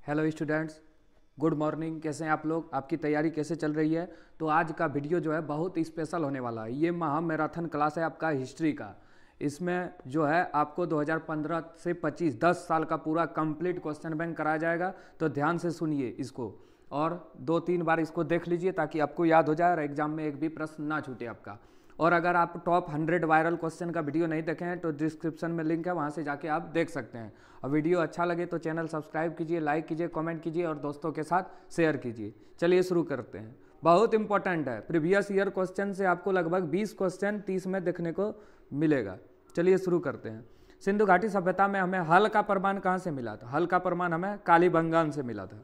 Hello students, good morning. कैसे हैं आप लोग? आपकी तैयारी कैसे चल रही है? तो आज का वीडियो जो है बहुत स्पेशल होने वाला है। ये महा मैराथन क्लास है आपका हिस्ट्री का। इसमें जो है आपको 2015 से 25 10 साल का पूरा कंप्लीट क्वेश्चन बैंक कराया जाएगा। तो ध्यान से सुनिए इसको और 2-3 बार इसको देख लीजिए ताकि आपको याद हो जाए और एग्जाम में एक भी प्रश्न ना छूटे आपका। और अगर आप टॉप 100 वायरल क्वेश्चन का वीडियो नहीं देखे हैं तो डिस्क्रिप्शन में लिंक है, वहाँ से जाके आप देख सकते हैं। और वीडियो अच्छा लगे तो चैनल सब्सक्राइब कीजिए, लाइक कीजिए, कमेंट कीजिए और दोस्तों के साथ शेयर कीजिए। चलिए शुरू करते हैं। बहुत इंपॉर्टेंट है। प्रीवियस ईयर क्वेश्चन से आपको लगभग 20 क्वेश्चन 30 में देखने को मिलेगा। चलिए शुरू करते हैं। सिंधु घाटी सभ्यता में हमें हल का प्रमाण कहाँ से मिला था? हल का प्रमाण हमें कालीबंगान से मिला था।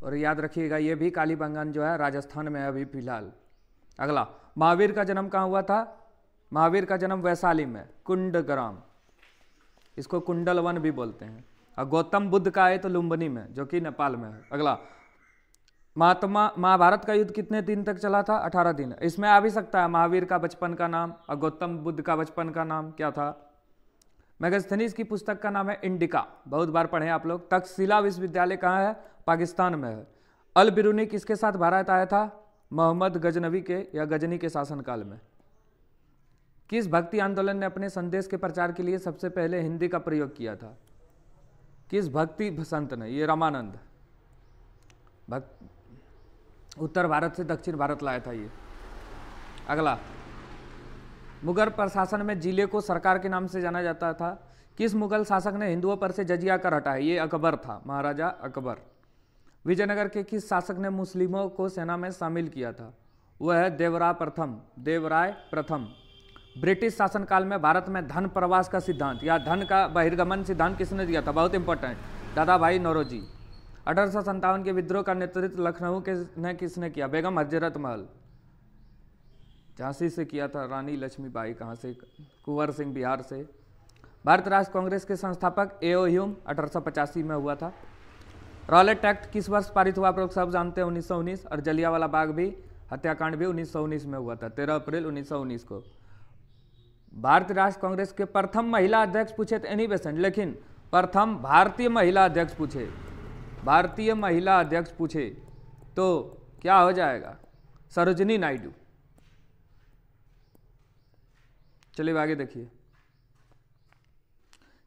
और याद रखिएगा ये भी कालीबंगान जो है राजस्थान में है अभी फिलहाल। अगला, महावीर का जन्म कहाँ हुआ था? महावीर का जन्म वैशाली में, कुंडग्राम, इसको कुंडल वन भी बोलते हैं। और गौतम बुद्ध का है तो लुम्बिनी में, जो कि नेपाल में है। अगला, महाभारत का युद्ध कितने दिन तक चला था? 18 दिन। इसमें आ भी सकता है महावीर का बचपन का नाम और गौतम बुद्ध का बचपन का नाम क्या था? मैगस्थनीज की पुस्तक का नाम है इंडिका, बहुत बार पढ़े आप लोग। तक्षशिला विश्वविद्यालय कहाँ है? पाकिस्तान में है। अल बिरूनी किसके साथ भारत आया था? मोहम्मद गजनवी के या गजनी के शासनकाल में। किस भक्ति आंदोलन ने अपने संदेश के प्रचार के लिए सबसे पहले हिंदी का प्रयोग किया था? किस भक्ति संत ने? ये रामानंद उत्तर भारत से दक्षिण भारत लाया था ये। अगला, मुगल प्रशासन में जिले को सरकार के नाम से जाना जाता था। किस मुगल शासक ने हिंदुओं पर से जजिया कर हटाया? ये अकबर था, महाराजा अकबर। विजयनगर के किस शासक ने मुस्लिमों को सेना में शामिल किया था? वह है देवराय प्रथम। ब्रिटिश शासनकाल में भारत में धन प्रवास का सिद्धांत या धन का बहिर्गमन सिद्धांत किसने दिया था? बहुत इंपॉर्टेंट, दादा भाई नौरोजी। 1857 के विद्रोह का नेतृत्व लखनऊ के ने किसने किया? बेगम हजरत महल। झांसी से किया था रानी लक्ष्मीबाई। कहाँ से? कुंवर सिंह, बिहार से। भारत राष्ट्र कांग्रेस के संस्थापक ए.ओ. ह्यूम 1885 में हुआ था। रॉलेट एक्ट किस वर्ष पारित हुआ? आप लोग सब जानते हैं 1919। और जलियांवाला बाग भी हत्याकांड भी 1919 में हुआ था, 13 अप्रैल 1919 को। भारतीय राष्ट्र कांग्रेस के प्रथम महिला अध्यक्ष पूछे थे एनी बेसेंट, लेकिन प्रथम भारतीय महिला अध्यक्ष पूछे, भारतीय महिला अध्यक्ष पूछे तो क्या हो जाएगा? सरोजिनी नायडू। चलिए आगे देखिए।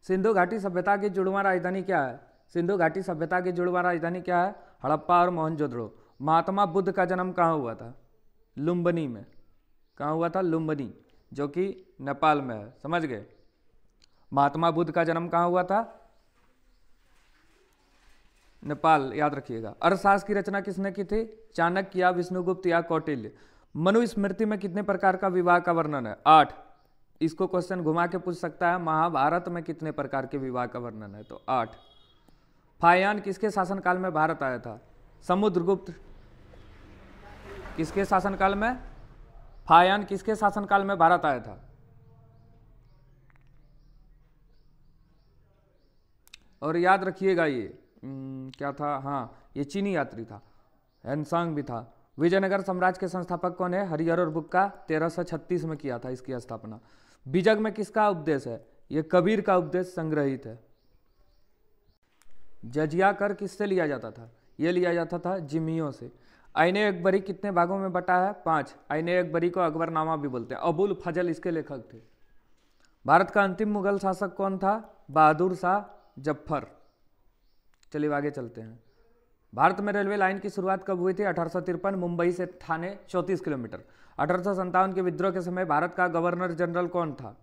सिंधु घाटी सभ्यता की जुड़वां राजधानी क्या है? सिंधु घाटी सभ्यता की जुड़वां राजधानी क्या है? हड़प्पा और मोहनजोदड़ो। महात्मा बुद्ध का जन्म कहाँ हुआ था? लुम्बिनी में। कहाँ हुआ था? लुम्बिनी, जो कि नेपाल में है। समझ गए? महात्मा बुद्ध का जन्म कहाँ हुआ था? नेपाल, याद रखिएगा। अर्थशास्त्र की रचना किसने की थी? चाणक्य या विष्णुगुप्त या कौटिल्य। मनुस्मृति में कितने प्रकार का विवाह का वर्णन है? 8। इसको क्वेश्चन घुमा के पूछ सकता है, महाभारत में कितने प्रकार के विवाह का वर्णन है? तो 8। फायान किसके शासनकाल में भारत आया था? समुद्रगुप्त। किसके शासनकाल में? फायान किसके शासनकाल में भारत आया था? और याद रखिएगा ये क्या था? हाँ, ये चीनी यात्री था। हैनसांग भी था। विजयनगर साम्राज्य के संस्थापक कौन है? हरिहर और बुक्का 1336 में किया था इसकी स्थापना। बीजक में किसका उपदेश है? ये कबीर का उपदेश संग्रहित है। जजिया कर किससे लिया जाता था? ये लिया जाता था जिम्मियों से। आईने अकबरी कितने भागों में बटा है? 5। आईने अकबरी को अकबरनामा भी बोलते हैं। अबुल फजल इसके लेखक थे। भारत का अंतिम मुगल शासक कौन था? बहादुर शाह जफर। चलिए आगे चलते हैं। भारत में रेलवे लाइन की शुरुआत कब हुई थी? 1853, मुंबई से ठाणे 34 किलोमीटर। 1857 के विद्रोह के समय भारत का गवर्नर जनरल कौन था?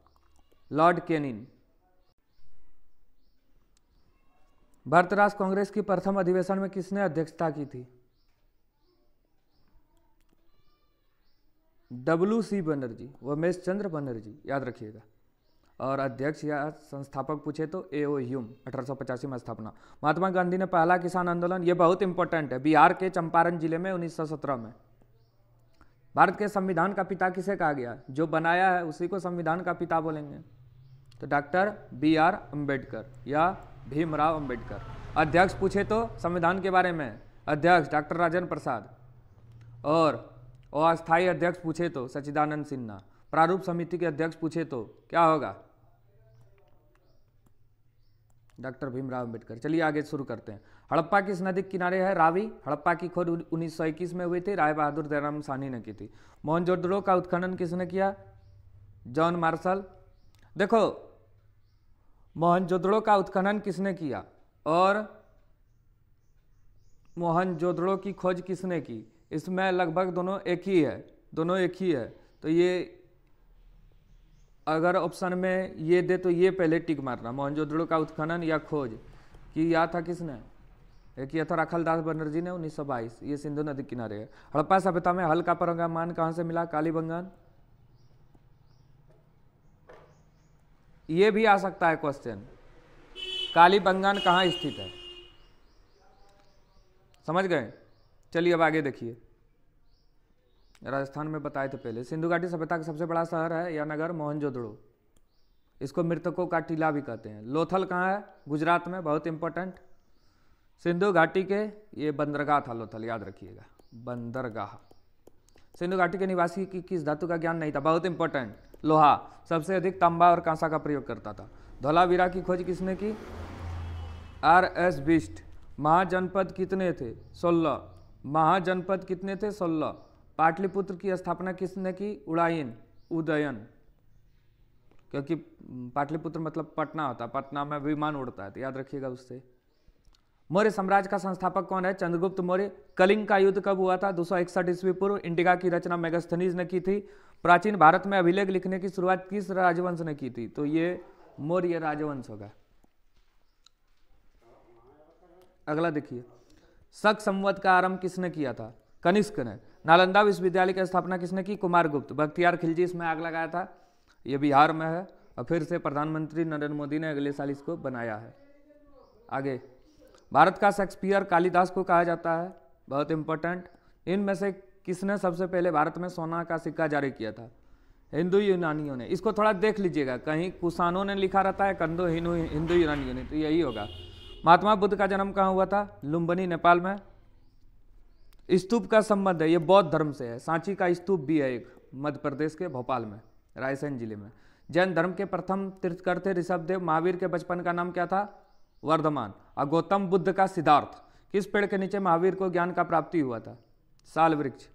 Lord Canning. भारत राष्ट्र कांग्रेस की प्रथम अधिवेशन में किसने अध्यक्षता की थी? W.C. बनर्जी, उमेश चंद्र बनर्जी, याद रखिएगा। और अध्यक्ष या संस्थापक पूछे तो ए.ओ. ह्यूम, 1885 में स्थापना। महात्मा गांधी ने पहला किसान आंदोलन, ये बहुत इंपॉर्टेंट है, बिहार के चंपारण जिले में 1917 में। भारत के संविधान का पिता किसे कहा गया? जो बनाया है उसी को संविधान का पिता बोलेंगे। तो डॉक्टर B.R. अम्बेडकर या भीमराव अम्बेडकर। अध्यक्ष पूछे तो संविधान के बारे में, अध्यक्ष डॉक्टर राजेंद्र प्रसाद। और अस्थायी अध्यक्ष पूछे तो सच्चिदानंद सिन्हा। प्रारूप समिति के अध्यक्ष पूछे तो क्या होगा? डॉक्टर भीमराव अंबेडकर। चलिए आगे शुरू करते हैं। हड़प्पा किस नदी के किनारे है? रावी। हड़प्पा की खोज 1921 में हुई थी, राय बहादुर दयाराम साहनी ने की थी। मोहनजोदड़ो का उत्खनन किसने किया? John Marshall. देखो मोहनजोदड़ो का उत्खनन किसने किया और मोहनजोदड़ो की खोज किसने की? इसमें लगभग दोनों एक ही है, दोनों एक ही है। तो ये अगर ऑप्शन में ये दे तो ये पहले टिक मारना, मोहनजोदड़ो का उत्खनन या खोज किया था किसने? एक किया था राखालदास बनर्जी ने 1922। ये सिंधु नदी किनारे है। हड़प्पा सभ्यता में हल का परमान कहां से मिला? कालीबंगान। ये भी आ सकता है क्वेश्चन, कालीबंगान कहाँ स्थित है? समझ गए? चलिए अब आगे देखिए। राजस्थान में बताए थे पहले। सिंधु घाटी सभ्यता का सबसे बड़ा शहर है या नगर? मोहनजोदड़ो। इसको मृतकों का टीला भी कहते हैं। लोथल कहाँ है? गुजरात में, बहुत इंपॉर्टेंट। सिंधु घाटी के ये बंदरगाह था लोथल, याद रखिएगा, बंदरगाह। सिंधु घाटी के निवासी की किस धातु का ज्ञान नहीं था? बहुत इंपॉर्टेंट, लोहा। सबसे अधिक तांबा और कांसा का प्रयोग करता था। धौलावीरा की खोज किसने की? R.S. बिष्ट। महाजनपद कितने थे? 16। महाजनपद कितने थे? 16। पाटलिपुत्र की स्थापना किसने की? उदयन, क्योंकि पाटलिपुत्र मतलब पटना होता है, पटना में विमान उड़ता है, तो याद रखिएगा उससे। मौर्य साम्राज्य का संस्थापक कौन है? चंद्रगुप्त मौर्य। कलिंग का युद्ध कब हुआ था? 261 ईस्वी पूर्व। इंडिका की रचना मेगास्थनीज ने की थी। प्राचीन भारत में अभिलेख लिखने की शुरुआत किस राजवंश ने की थी? तो ये मौर्य राजवंश होगा। अगला देखिए, शक संवत का आरंभ किसने किया था? कनिष्क ने। नालंदा विश्वविद्यालय की स्थापना किसने की? कुमारगुप्त। बख्तियार खिलजी इसमें आग लगाया था, ये बिहार में है, और फिर से प्रधानमंत्री नरेंद्र मोदी ने अगले साल इसको बनाया है। आगे, भारत का शेक्सपियर कालिदास को कहा जाता है, बहुत इंपॉर्टेंट। इनमें से किसने सबसे पहले भारत में सोना का सिक्का जारी किया था? हिंदू यूनानियों ने। इसको थोड़ा देख लीजिएगा, कहीं कुषाणों ने लिखा रहता है, कंदो हिंदू यूनानियों ने, तो यही होगा। महात्मा बुद्ध का जन्म कहाँ हुआ था? लुम्बिनी, नेपाल में। स्तूप का संबंध है, ये बौद्ध धर्म से है। सांची का स्तूप भी है एक, मध्य प्रदेश के भोपाल में, रायसेन जिले में। जैन धर्म के प्रथम तीर्थंकर थे ऋषभदेव। महावीर के बचपन का नाम क्या था? वर्धमान। और गौतम बुद्ध का सिद्धार्थ। किस पेड़ के नीचे महावीर को ज्ञान का प्राप्ति हुआ था? साल वृक्ष।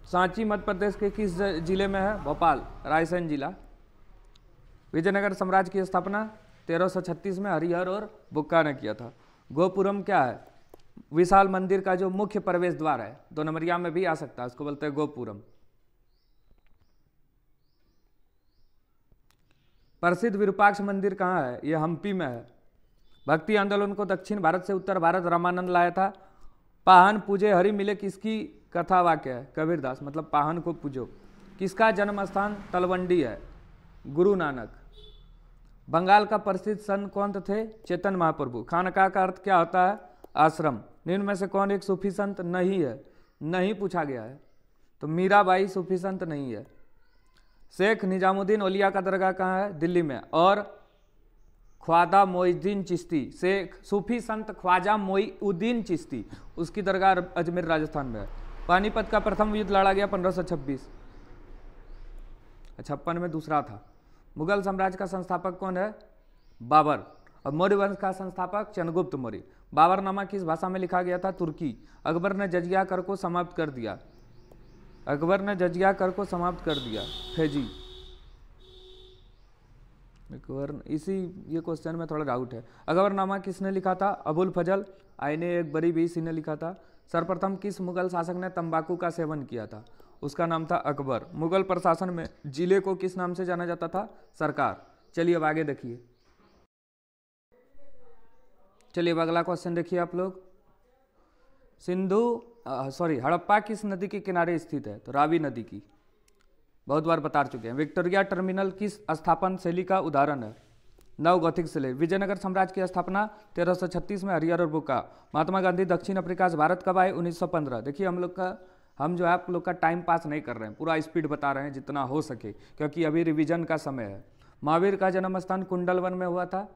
सांची मध्य प्रदेश के किस जिले में है? भोपाल, रायसेन जिला। विजयनगर साम्राज्य की स्थापना 1336 में हरिहर और बुक्का ने किया था। गोपुरम क्या है? विशाल मंदिर का जो मुख्य प्रवेश द्वार है, 2 नंबरिया में भी आ सकता है, उसको बोलते हैं गोपुरम। प्रसिद्ध विरूपाक्ष मंदिर कहाँ है? यह हम्पी में है। भक्ति आंदोलन को दक्षिण भारत से उत्तर भारत रामानंद लाया था। पाहन पूजे हरि मिले किसकी कथा वाक्य है? कबीरदास, मतलब पाहन को पूजो। किसका जन्म स्थान तलवंडी है? गुरु नानक। बंगाल का प्रसिद्ध संत कौन थे? चेतन महाप्रभु। खानका का अर्थ क्या होता है? आश्रम। निम्न में से कौन एक सूफी संत नहीं है? नहीं पूछा गया है, तो मीराबाई सूफी संत नहीं है। शेख निजामुद्दीन औलिया का दरगाह कहाँ है? दिल्ली में। और ख्वाजा मोइनुद्दीन चिश्ती, शेख सूफी संत ख्वाजा मोइनुद्दीन चिश्ती, उसकी दरगाह अजमेर राजस्थान में है। पानीपत का प्रथम युद्ध लड़ा गया 1526, 56 में दूसरा था। मुगल साम्राज्य का संस्थापक कौन है? बाबर। और मौर्य वंश का संस्थापक चंद्रगुप्त मौर्य। बाबरनामा किस भाषा में लिखा गया था? तुर्की। अकबर ने जजिया कर को समाप्त कर दिया। अकबर ने जजिया कर को समाप्त कर दिया। फैजी। इसी ये क्वेश्चन में थोड़ा डाउट है। अकबरनामा किसने लिखा था? अबुल फजल। आईने एक बरी भी इसी ने लिखा था। सर्वप्रथम किस मुगल शासक ने तंबाकू का सेवन किया था? उसका नाम था अकबर। मुगल प्रशासन में जिले को किस नाम से जाना जाता था? सरकार। चलिए अब आगे देखिए। चलिए अब अगला क्वेश्चन देखिए आप लोग। हड़प्पा किस नदी के किनारे स्थित है? तो रावी नदी की, बहुत बार बता चुके हैं। विक्टोरिया टर्मिनल किस स्थापन शैली का उदाहरण है? नवगोथिक शैली। विजयनगर साम्राज्य की स्थापना 1336 में हरिहर और बुक्का। महात्मा गांधी दक्षिण अफ्रीका से भारत कब आए? 1915। देखिए हम जो है आप लोग का टाइम पास नहीं कर रहे हैं, पूरा स्पीड बता रहे हैं जितना हो सके, क्योंकि अभी रिवीजन का समय है। महावीर का जन्म स्थान कुंडलवन में हुआ था,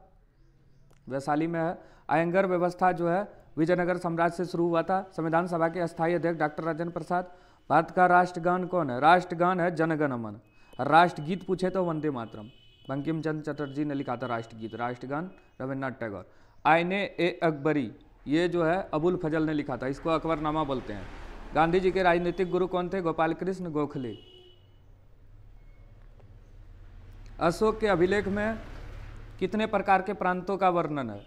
वैशाली में है। आयंगर व्यवस्था जो है विजयनगर साम्राज्य से शुरू हुआ था। संविधान सभा के अस्थायी अध्यक्ष डॉक्टर राजेंद्र प्रसाद। भारत का राष्ट्रगान कौन है? राष्ट्रगान है जनगण मन। राष्ट्रगीत पूछे तो वंदे मातरम। बंकिम चंद्र चटर्जी ने लिखा था राष्ट्रगीत। राष्ट्रगान रविन्द्रनाथ टैगोर। आईने ए अकबरी, ये जो है अबुल फजल ने लिखा था, इसको अकबरनामा बोलते हैं। गांधी जी के राजनीतिक गुरु कौन थे? गोपाल कृष्ण गोखले। अशोक के अभिलेख में कितने प्रकार के प्रांतों का वर्णन है?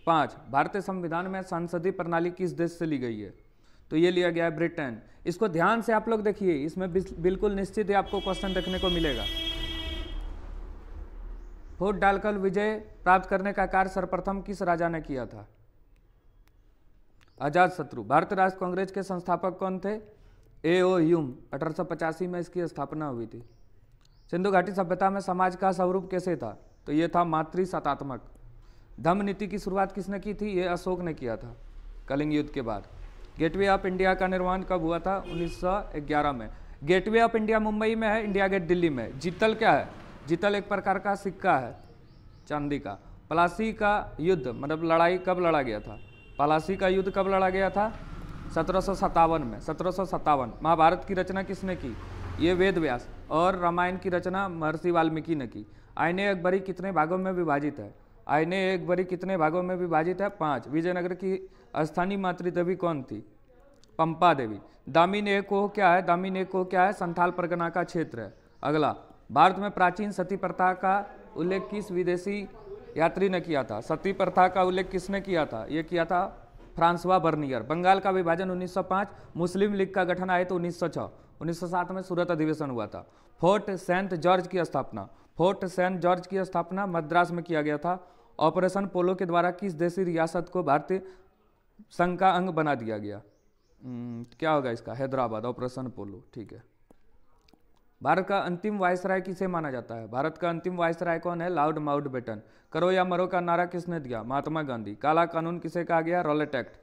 5। भारतीय संविधान में संसदीय प्रणाली किस देश से ली गई है? तो ये लिया गया है ब्रिटेन। इसको ध्यान से आप लोग देखिए, इसमें बिल्कुल निश्चित ही आपको क्वेश्चन देखने को मिलेगा। वोट डालकर विजय प्राप्त करने का कार्य सर्वप्रथम किस राजा ने किया था? अजातशत्रु। भारतीय राष्ट्र कांग्रेस के संस्थापक कौन थे? A.O. ह्यूम। 1885 में इसकी स्थापना हुई थी। सिंधु घाटी सभ्यता में समाज का स्वरूप कैसे था? तो ये था मातृसत्तात्मक। धम्म नीति की शुरुआत किसने की थी? ये अशोक ने किया था कलिंग युद्ध के बाद। गेटवे ऑफ इंडिया का निर्माण कब हुआ था? 1911 में। गेटवे ऑफ इंडिया मुंबई में है, इंडिया गेट दिल्ली में। जीतल क्या है? जीतल एक प्रकार का सिक्का है चांदी का। प्लासी का युद्ध मतलब लड़ाई कब लड़ा गया था? प्लासी का युद्ध कब लड़ा गया था? 1757 में। 1757। महाभारत की रचना किसने की? ये वेद व्यास। और रामायण की रचना महर्षि वाल्मीकि ने की। आईने अकबरी कितने भागों में विभाजित है? आईने अकबरी कितने भागों में विभाजित है? 5। विजयनगर की स्थानीय मातृदेवी कौन थी? पंपा देवी। दामिनी कोह क्या है? दामिनी कोह क्या है? संथाल परगना का क्षेत्र है। अगला, भारत में प्राचीन सती प्रथा का उल्लेख किस विदेशी यात्री ने किया था? सती प्रथा का उल्लेख किसने किया था? ये किया था फ्रांसवा बर्नियर। बंगाल का विभाजन 1905। मुस्लिम लीग का गठन आए तो 1906। 1907 में सूरत अधिवेशन हुआ था। फोर्ट सेंट जॉर्ज की स्थापना। फोर्ट सेंट जॉर्ज की स्थापना मद्रास में किया गया था। ऑपरेशन पोलो के द्वारा किस देशी रियासत को भारतीय संघ का अंग बना दिया गया? क्या होगा इसका? हैदराबाद। ऑपरेशन पोलो, ठीक है। भारत का अंतिम वायसराय किसे माना जाता है? भारत का अंतिम वायसराय कौन है? Lord Mountbatten. करो या मरो का नारा किसने दिया? महात्मा गांधी। काला कानून किसे कहा गया? Rowlatt act.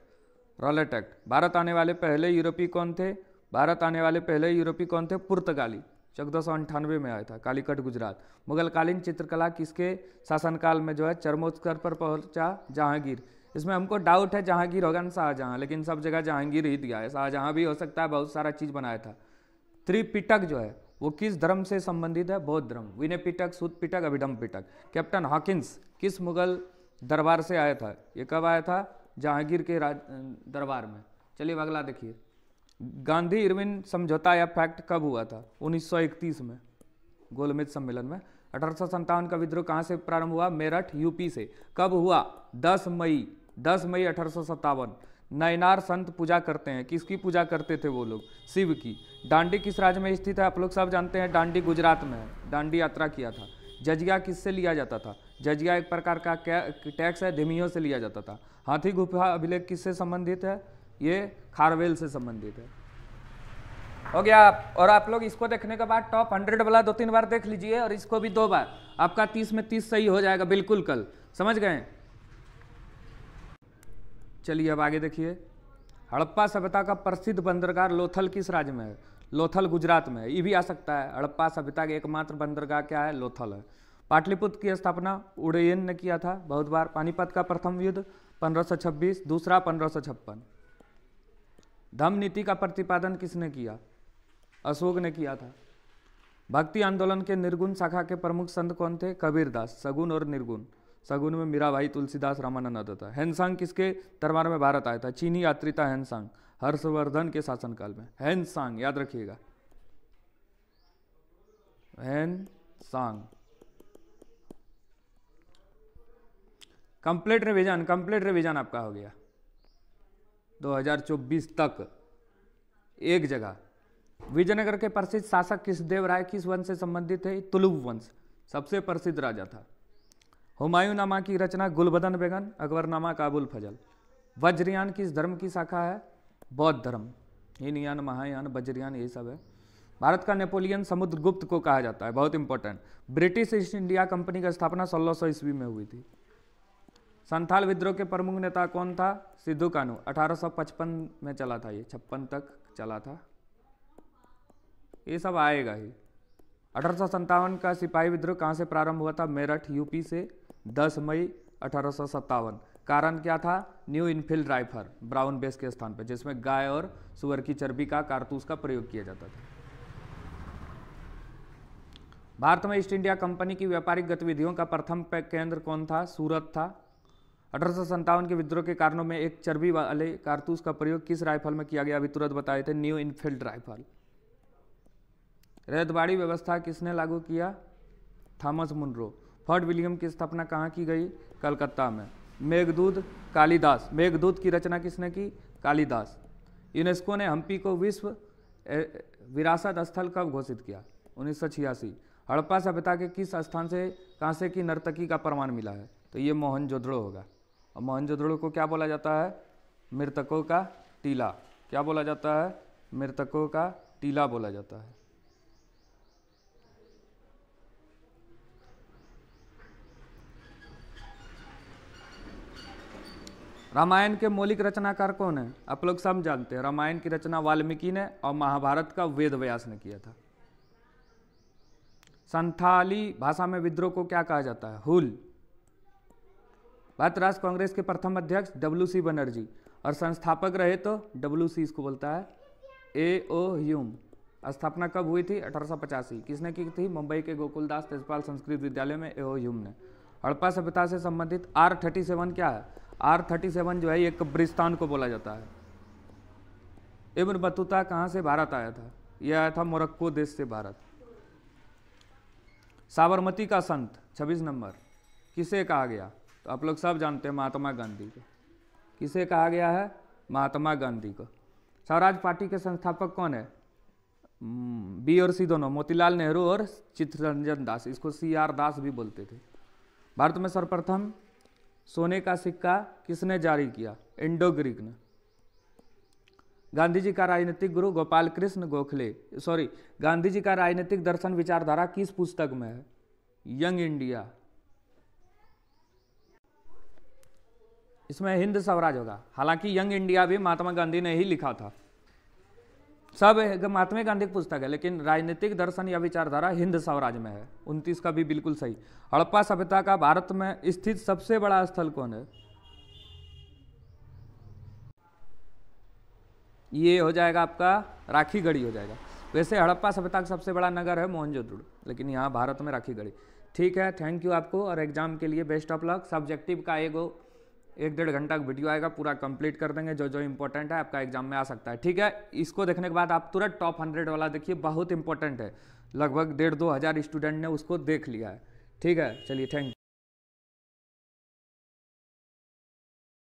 Rowlatt act. Bharat आने वाले पहले यूरोपीय कौन थे? भारत आने वाले पहले यूरोपीय कौन थे? पुर्तगाली। 1498 में आया था। कालीकट गुजरात। मुगलकालीन चित्रकला किसके शासनकाल में जो है चरमोत्कर्ष पर पहुंचा? जहांगीर। इसमें हमको डाउट है जहांगीर होगा ना शाहजहां, लेकिन सब जगह जहांगीर ही दिया है। शाहजहां भी हो सकता है, बहुत सारा चीज बनाया था। त्रिपिटक जो है वो किस धर्म से संबंधित है? बौद्ध धर्म। विनय पिटक, सूत पिटक, अभिधम पिटक। कैप्टन हॉकिंस किस मुगल दरबार से आया था? ये कब आया था? जहांगीर के दरबार में। चलिए अगला देखिए। गांधी इरविन समझौता या पैक्ट कब हुआ था? 1931 में, गोलमेज सम्मेलन में। 1857 का विद्रोह कहाँ से प्रारंभ हुआ? मेरठ, यूपी से। कब हुआ? 10 मई 1857। नयनार संत पूजा करते हैं। किसकी पूजा करते थे वो लोग? शिव की। डांडी किस राज्य में स्थित है? आप लोग सब जानते हैं, डांडी गुजरात में है। डांडी यात्रा किया था। जजिया किससे लिया जाता था? जजिया एक प्रकार का टैक्स है, धिमियों से लिया जाता था। हाथी गुफा अभिलेख किससे संबंधित है? ये खारवेल से संबंधित है। हो गया। और आप लोग इसको देखने के बाद टॉप 100 वाला 2-3 बार देख लीजिए और इसको भी 2 बार। आपका 30 में 30 सही हो जाएगा बिल्कुल कल। समझ गए? चलिए अब आगे देखिए। हड़प्पा सभ्यता का प्रसिद्ध बंदरगाह लोथल किस राज्य में है? लोथल गुजरात में है। ये भी आ सकता है। हड़प्पा सभ्यता का एकमात्र बंदरगाह क्या है? लोथल है। पाटलिपुत्र की स्थापना उदयन ने किया था बहुत बार। पानीपत का प्रथम युद्ध 1526, दूसरा 1556। धम्म नीति का प्रतिपादन किसने किया? अशोक ने किया था। भक्ति आंदोलन के निर्गुण शाखा के प्रमुख संत कौन थे? कबीरदास। सगुन और निर्गुण। सगुन में मीराबाई, तुलसीदास, रामानंद आता था। हैनसांग किसके दरबार में भारत आया था? चीनी यात्री था हैनसांग, हर्षवर्धन के शासनकाल में। हैनसांग याद रखिएगा, हैनसांग। कंप्लीट रिवीजन आपका हो गया 2024 तक। एक जगह विजयनगर के प्रसिद्ध शासक कृष्णदेव राय किस वंश से संबंधित है? तुलुव वंश, सबसे प्रसिद्ध राजा था। हुमायूंनामा की रचना गुलबदन बेगम, अकबरनामा काबुल फजल। वज्रयान किस धर्म की शाखा है? बौद्ध धर्म। हीनयान, महायान, वज्रयान यही सब है। भारत का नेपोलियन समुद्रगुप्त को कहा जाता है, बहुत important. British east India company की स्थापना 1600 ईस्वी में हुई थी। संथाल विद्रोह के प्रमुख नेता कौन था? सिद्धू कानू। 1855 में चला था, ये 56 तक चला था। ये सब आएगा ही। 1857 का सिपाही विद्रोह कहाँ से प्रारंभ हुआ था? मेरठ, यूपी से। 10 मई 1857। कारण क्या था? New Enfield rifle, brown base के स्थान पर, जिसमें गाय और सुअर की चर्बी का कारतूस का प्रयोग किया जाता था। भारत में ईस्ट इंडिया कंपनी की व्यापारिक गतिविधियों का प्रथम केंद्र कौन था? सूरत था। 1857 के विद्रोह के कारणों में एक चर्बी वाले कारतूस का प्रयोग किस राइफल में किया गया? अभी तुरंत बताए थे, न्यू इनफील्ड राइफल। रैयतवाड़ी व्यवस्था किसने लागू किया? Thomas Munro. फोर्ट विलियम की स्थापना कहाँ की गई? कलकत्ता में। मेघदूत कालिदास, मेघदूत की रचना किसने की? कालिदास। यूनेस्को ने हम्पी को विश्व विरासत स्थल कब घोषित किया? 1986। हड़प्पा सभ्यता के किस स्थान से कांसे की नर्तकी का प्रमाण मिला है? तो ये मोहनजोदड़ो होगा। और मोहनजोदड़ो को क्या बोला जाता है? मृतकों का टीला। क्या बोला जाता है? मृतकों का टीला बोला जाता है। रामायण के मौलिक रचनाकार कौन है? आप लोग सब जानते हैं, रामायण की रचना वाल्मीकि ने और महाभारत का वेद व्यास ने किया था। संथाली भाषा में विद्रोह को क्या कहा जाता है? हुल। भारत राष्ट्र कांग्रेस के प्रथम अध्यक्ष WC बनर्जी और संस्थापक रहे तो WC इसको बोलता है A.O. ह्यूम। स्थापना कब हुई थी? 1885। किसने की थी? मुंबई के गोकुलदास तेजपाल संस्कृत विद्यालय में A.O. ह्यूम ने। हड़प्पा सभ्यता से संबंधित R37 क्या है? R37 जो है ये कब्रिस्तान को बोला जाता है। इब्न बतूता कहाँ से भारत आया था? यह आया था मोरक्को देश से भारत। साबरमती का संत 26 नंबर किसे कहा गया? तो आप लोग सब जानते हैं, महात्मा गांधी को। किसे कहा गया है? महात्मा गांधी को। स्वराज पार्टी के संस्थापक कौन है? बी और सी दोनों, मोतीलाल नेहरू और चित्तरंजन दास, इसको CR दास भी बोलते थे। भारत में सर्वप्रथम सोने का सिक्का किसने जारी किया? इंडो ग्रीक ने। गांधी जी का राजनीतिक गुरु गोपाल कृष्ण गोखले, गांधी जी का राजनीतिक दर्शन विचारधारा किस पुस्तक में है? Young India. इसमें हिंद स्वराज होगा, हालांकि यंग इंडिया भी महात्मा गांधी ने ही लिखा था। सब महात्मा गांधी की पुस्तक है, लेकिन राजनीतिक दर्शन या विचारधारा हिंद स्वराज में है। 29 का भी बिल्कुल सही। हड़प्पा सभ्यता का भारत में स्थित सबसे बड़ा स्थल कौन है? ये हो जाएगा आपका राखीगढ़ी हो जाएगा। वैसे हड़प्पा सभ्यता का सबसे बड़ा नगर है मोहनजोदड़ो, लेकिन यहाँ भारत में राखीगढ़ी। ठीक है, थैंक यू आपको, और एग्जाम के लिए बेस्ट ऑफ लक। सब्जेक्टिव का 1-1.5 घंटा का वीडियो आएगा, पूरा कंप्लीट कर देंगे। जो जो इंपॉर्टेंट है आपका एग्जाम में आ सकता है। ठीक है, इसको देखने के बाद आप तुरंत टॉप 100 वाला देखिए, बहुत इंपॉर्टेंट है। लगभग 1,500-2,000 स्टूडेंट ने उसको देख लिया है। ठीक है, चलिए, थैंक यू।